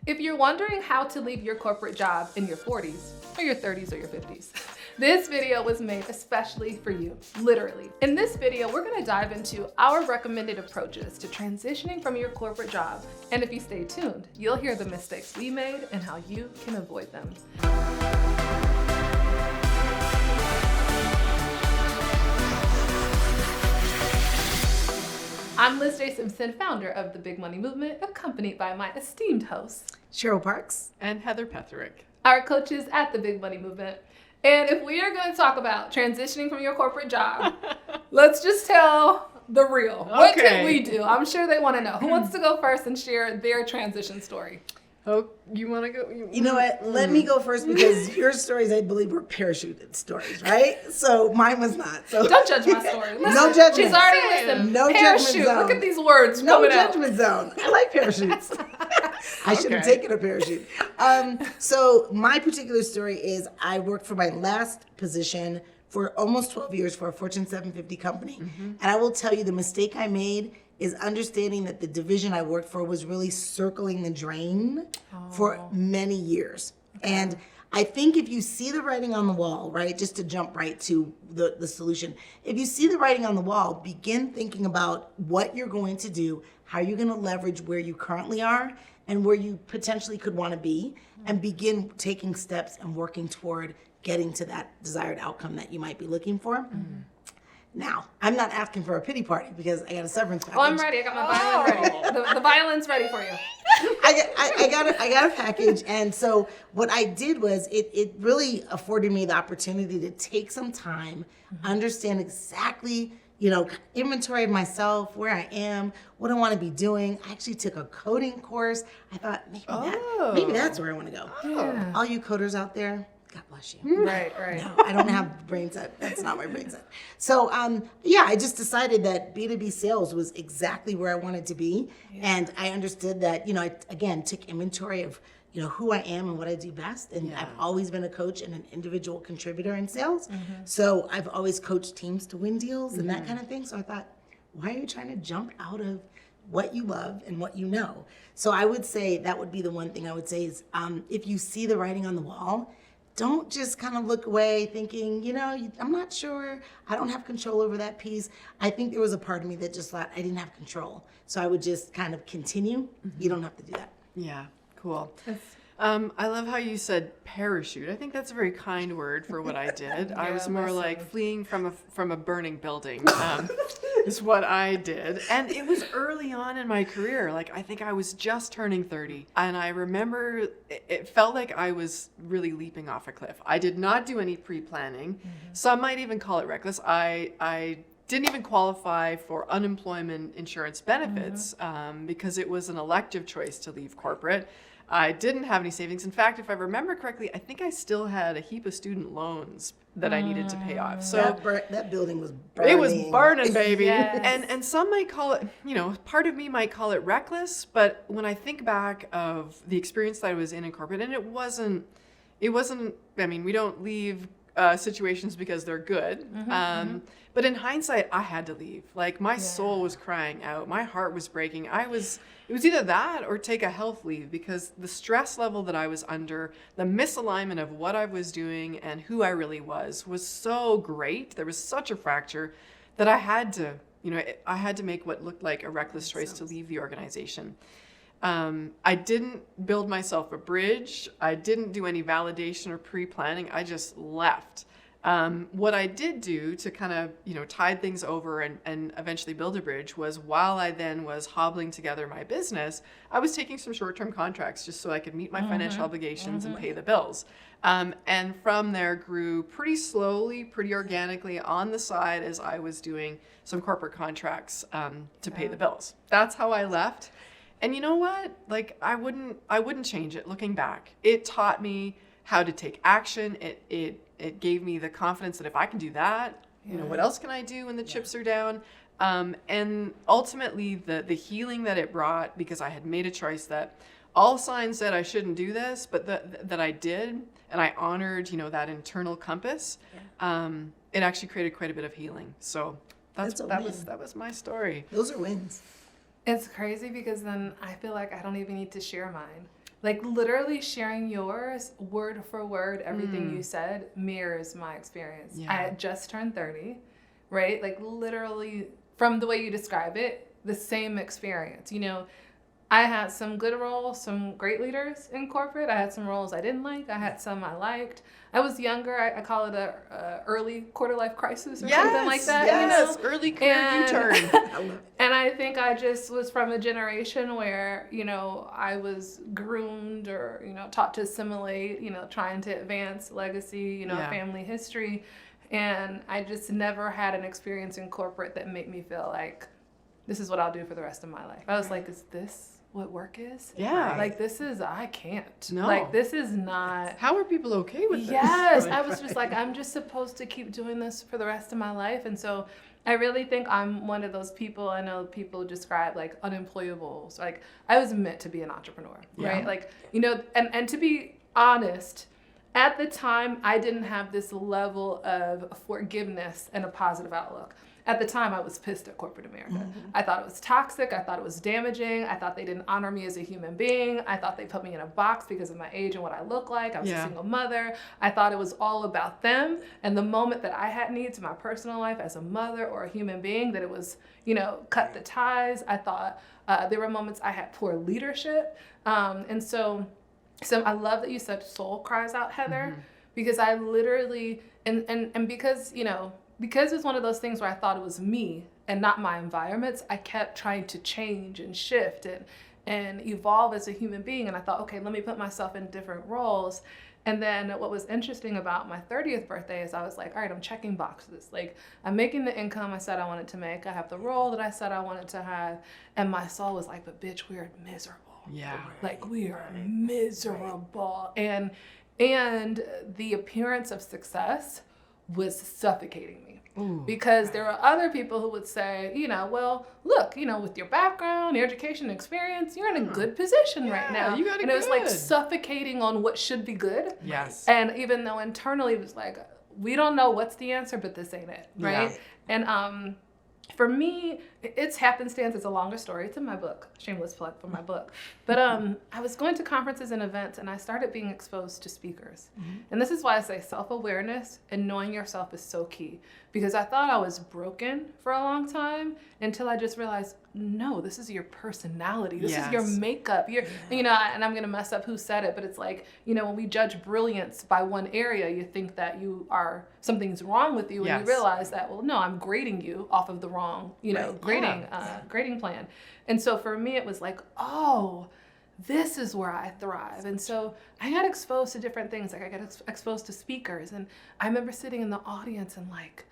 If you're wondering how to leave your corporate job in your 40s or your 30s or your 50s, this video was made especially for you, literally. In this video, we're gonna dive into our recommended approaches to transitioning from your corporate job. And if you stay tuned, you'll hear the mistakes we made and how you can avoid them. I'm LizJSimpson, founder of the Big Money Movement, accompanied by my esteemed hosts, Cheryl Parks and Heather Petherick, our coaches at the Big Money Movement. And if we are going to talk about transitioning from your corporate job, let's just tell the real. What can we do? I'm sure they want to know. Who wants to go first and share their transition story? Oh, you want to go? You know what? Let me go first because your stories, I believe, were parachuted stories, right? So mine was not. So don't judge my story. Listen, no judgment. She's already listened. No Parachute. judgment zone. Look at these words. No coming judgment zone. I like parachutes. I should have taken a parachute. So my particular story is I worked for my last position for almost 12 years for a Fortune 750 company. And I will tell you the mistake I made is understanding that the division I worked for was really circling the drain for many years. And I think if you see the writing on the wall, right, just to jump right to the solution, if you see the writing on the wall, begin thinking about what you're going to do, how you're going to leverage where you currently are and where you potentially could want to be, and begin taking steps and working toward getting to that desired outcome that you might be looking for. Now, I'm not asking for a pity party because I got a severance package. Oh, I'm ready. I got my violin ready. The violin's ready for you. I got a package, and so what I did was it really afforded me the opportunity to take some time, understand exactly, inventory of myself, where I am, what I want to be doing. I actually took a coding course. I thought maybe that's where I want to go. Yeah. All you coders out there, God bless you. Right. No, I don't have the brain set. That's not my brain set. So, I just decided that B2B sales was exactly where I wanted to be. Yeah. And I understood that, I, again, took inventory of, who I am and what I do best. And I've always been a coach and an individual contributor in sales. So I've always coached teams to win deals and that kind of thing. So I thought, why are you trying to jump out of what you love and what you know? So I would say that would be the one thing I would say is if you see the writing on the wall, don't just kind of look away thinking, I'm not sure, I don't have control over that piece. I think there was a part of me that just thought I didn't have control. So I would just kind of continue. You don't have to do that. Yeah, cool. I love how you said parachute. I think that's a very kind word for what I did. I was more like fleeing from a burning building is what I did. And it was early on in my career. Like, I think I was just turning 30. And I remember it felt like I was really leaping off a cliff. I did not do any pre-planning. Some might even call it reckless. I didn't even qualify for unemployment insurance benefits because it was an elective choice to leave corporate. I didn't have any savings. In fact, if I remember correctly, I think I still had a heap of student loans that I needed to pay off. So that building was burning. It was burning, baby. Yes. And some might call it, part of me might call it reckless, but when I think back of the experience that I was in corporate, and it wasn't, I mean, we don't leave situations because they're good. But in hindsight, I had to leave. Like, my soul was crying out. My heart was breaking. It was either that or take a health leave because the stress level that I was under, the misalignment of what I was doing and who I really was so great. There was such a fracture that I had to make what looked like a reckless choice to leave the organization. I didn't build myself a bridge. I didn't do any validation or pre-planning. I just left. What I did do to kind of, tide things over and eventually build a bridge was while I then was hobbling together my business, I was taking some short-term contracts just so I could meet my financial obligations and pay the bills. And from there grew pretty slowly, pretty organically on the side as I was doing some corporate contracts to pay the bills. That's how I left. And you know what? Like, I wouldn't change it looking back. It taught me how to take action. It gave me the confidence that if I can do that, what else can I do when the chips are down? And ultimately the healing that it brought, because I had made a choice that all signs said I shouldn't do this, but that I did, and I honored, that internal compass. It actually created quite a bit of healing. So that was my story. Those are wins. It's crazy because then I feel like I don't even need to share mine. Like literally sharing yours word for word, everything you said mirrors my experience. Yeah. I had just turned 30, right? Like literally from the way you describe it, the same experience. You know, I had some good roles, some great leaders in corporate. I had some roles I didn't like. I had some I liked. I was younger. I call it a early quarter life crisis or something like that. Yes, you know? early career U-turn. And I think I just was from a generation where, you know, I was groomed or, you know, taught to assimilate, you know, trying to advance legacy, you know, family history. And I just never had an experience in corporate that made me feel like this is what I'll do for the rest of my life. I was like, is this what work is? Yeah. Like, this is, I can't. No. Like, this is not. How are people okay with this? Yes. I was just like, I'm just supposed to keep doing this for the rest of my life. And so I really think I'm one of those people. I know people describe like unemployables. So, like, I was meant to be an entrepreneur, right? Like, you know, and to be honest, at the time, I didn't have this level of forgiveness and a positive outlook. At the time, I was pissed at corporate America. I thought it was toxic. I thought it was damaging. I thought they didn't honor me as a human being. I thought they put me in a box because of my age and what I look like. I was a single mother. I thought it was all about them. And the moment that I had needs in my personal life as a mother or a human being, that it was, you know, cut the ties. I thought there were moments I had poor leadership. And so I love that you said soul cries out, Heather, because I literally, and because, you know, because it's one of those things where I thought it was me and not my environments, I kept trying to change and shift and evolve as a human being. And I thought, okay, let me put myself in different roles. And then what was interesting about my 30th birthday is I was like, all right, I'm checking boxes. Like, I'm making the income I said I wanted to make. I have the role that I said I wanted to have. And my soul was like, but bitch, we are miserable. Yeah. Like, we are miserable. And the appearance of success was suffocating me. Because there are other people who would say, you know, well, look, you know, with your background, your education experience, you're in a good position right now. You got it and it was like suffocating on what should be good. Yes. And even though internally it was like, we don't know what's the answer, but this ain't it, right? Yeah. And for me, it's happenstance. It's a longer story. It's in my book. Shameless plug for my book. But I was going to conferences and events, and I started being exposed to speakers. And this is why I say self-awareness and knowing yourself is so key. Because I thought I was broken for a long time until I just realized, no, this is your personality. This is your makeup. You know, and I'm going to mess up who said it, but it's like, you know, when we judge brilliance by one area, you think that something's wrong with you, and you realize that, well, no, I'm grading you off of the wrong, you know, grading plan. And so for me, it was like, oh, this is where I thrive. And so I got exposed to different things. Like I got exposed to speakers, and I remember sitting in the audience and like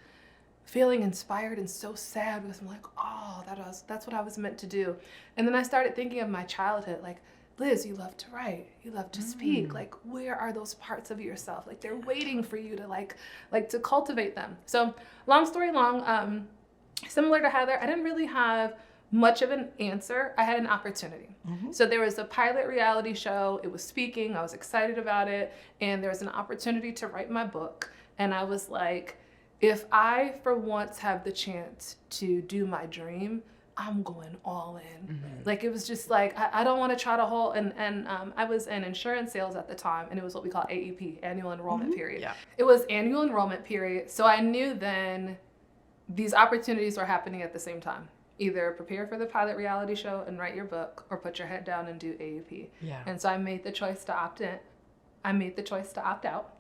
feeling inspired and so sad because I'm like, oh, that's what I was meant to do. And then I started thinking of my childhood, like, Liz, you love to write, you love to speak. Like, where are those parts of yourself? Like, they're waiting for you to like to cultivate them. So long story long, similar to Heather, I didn't really have much of an answer. I had an opportunity. So there was a pilot reality show. It was speaking. I was excited about it. And there was an opportunity to write my book. And I was like, if I, for once, have the chance to do my dream, I'm going all in. Like, it was just like, I don't want to try to hold, and I was in insurance sales at the time, and it was what we call AEP, annual enrollment period. Yeah. It was annual enrollment period. So I knew then these opportunities were happening at the same time. Either prepare for the pilot reality show and write your book, or put your head down and do AEP. Yeah. And so I made the choice to opt in. I made the choice to opt out.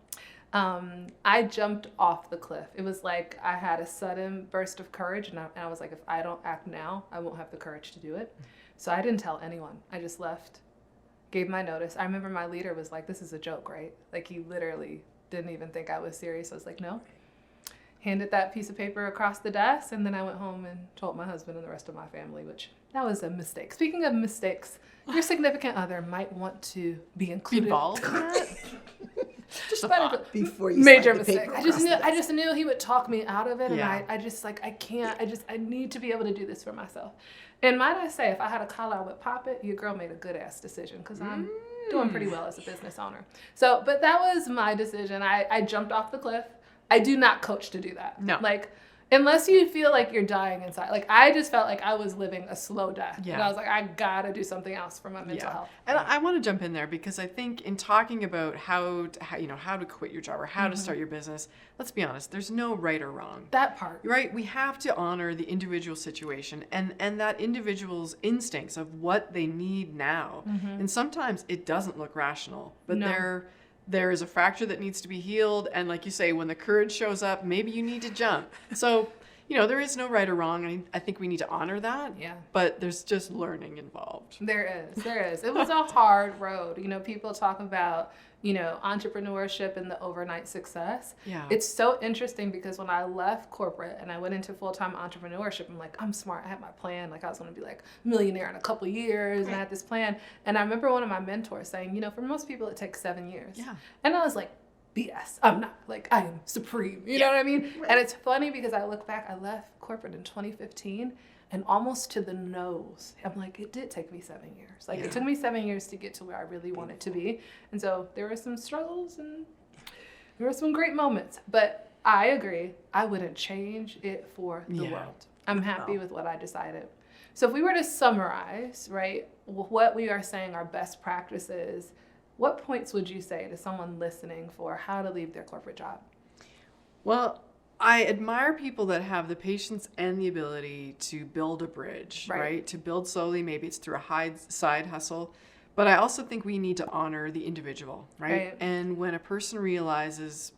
I jumped off the cliff. It was like I had a sudden burst of courage, and I was like, if I don't act now, I won't have the courage to do it. So I didn't tell anyone. I just left, gave my notice. I remember my leader was like, this is a joke, right? Like, he literally didn't even think I was serious. I was like, no. Handed that piece of paper across the desk, and then I went home and told my husband and the rest of my family, which that was a mistake. Speaking of mistakes, your significant other might want to be included. Involved in that? Just before you major mistake. I just knew he would talk me out of it, and I just like, I need to be able to do this for myself. And might I say, if I had a collar, I would pop it. Your girl made a good ass decision, because I'm doing pretty well as a business owner. So, but that was my decision. I jumped off the cliff. I do not coach to do that. No. Like, Unless you feel like you're dying inside. Like, I just felt like I was living a slow death. Yeah. And I was like, I gotta do something else for my mental health. And I want to jump in there because I think in talking about how to quit your job or how to start your business, let's be honest, there's no right or wrong. That part. Right? We have to honor the individual situation and that individual's instincts of what they need now. And sometimes it doesn't look rational, but there is a fracture that needs to be healed. And like you say, when the courage shows up, maybe you need to jump. So, there is no right or wrong. I think we need to honor that. Yeah. But there's just learning involved. There is. It was a hard road. People talk about, entrepreneurship and the overnight success. Yeah. It's so interesting because when I left corporate and I went into full-time entrepreneurship, I'm like, I'm smart. I had my plan. Like, I was going to be like millionaire in a couple of years. And I had this plan. And I remember one of my mentors saying, for most people, it takes 7 years. Yeah. And I was like, BS. I'm not. Like, I am supreme. You know what I mean? Right. And it's funny because I look back, I left corporate in 2015 and almost to the nose, I'm like, it did take me 7 years. Like, it took me 7 years to get to where I really wanted to be. And so there were some struggles and there were some great moments. But I agree. I wouldn't change it for the world. I'm happy with what I decided. So if we were to summarize, right, what we are saying our best practices, what points would you say to someone listening for how to leave their corporate job? Well, I admire people that have the patience and the ability to build a bridge, right? To build slowly. Maybe it's through a side hustle. But I also think we need to honor the individual, right? And when a person realizes,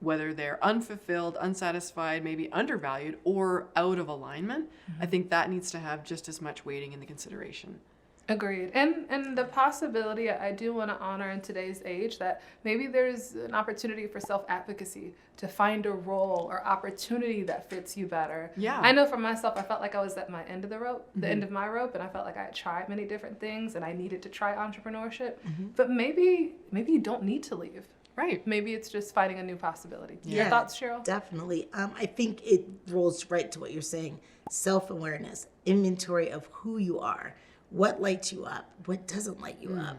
whether they're unfulfilled, unsatisfied, maybe undervalued, or out of alignment, I think that needs to have just as much weighting in the consideration. Agreed. And the possibility I do want to honor in today's age that maybe there's an opportunity for self-advocacy to find a role or opportunity that fits you better. Yeah. I know for myself, I felt like I was at my end of the rope, the end of my rope, and I felt like I had tried many different things and I needed to try entrepreneurship. But maybe you don't need to leave. Right. Maybe it's just finding a new possibility. Yeah, Your thoughts, Cheryl? Definitely. I think it rolls right to what you're saying. Self-awareness, inventory of who you are. What lights you up? What doesn't light you up?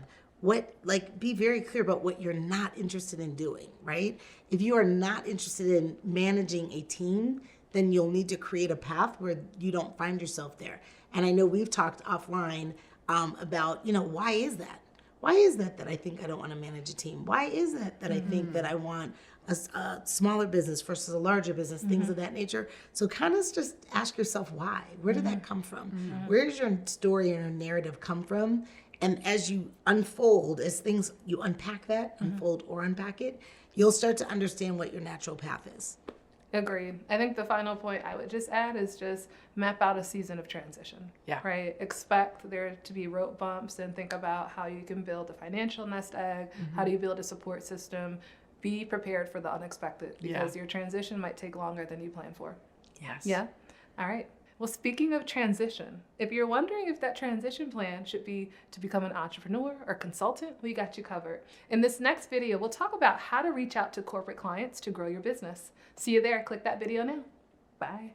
Be very clear about what you're not interested in doing, right? If you are not interested in managing a team, then you'll need to create a path where you don't find yourself there. And I know we've talked offline about, why is that? Why is that I think I don't want to manage a team? Why is that I think that I want a smaller business versus a larger business, things of that nature? So kind of just ask yourself why. Where did that come from? Where does your story or narrative come from? And as you unfold, you unpack that, unfold or unpack it, you'll start to understand what your natural path is. Agreed. I think the final point I would just add is just map out a season of transition. Yeah. Right? Expect there to be road bumps and think about how you can build a financial nest egg. How do you build a support system? Be prepared for the unexpected because your transition might take longer than you planned for. Yes. Yeah? All right. Well, speaking of transition, if you're wondering if that transition plan should be to become an entrepreneur or consultant, we got you covered. In this next video, we'll talk about how to reach out to corporate clients to grow your business. See you there. Click that video now. Bye.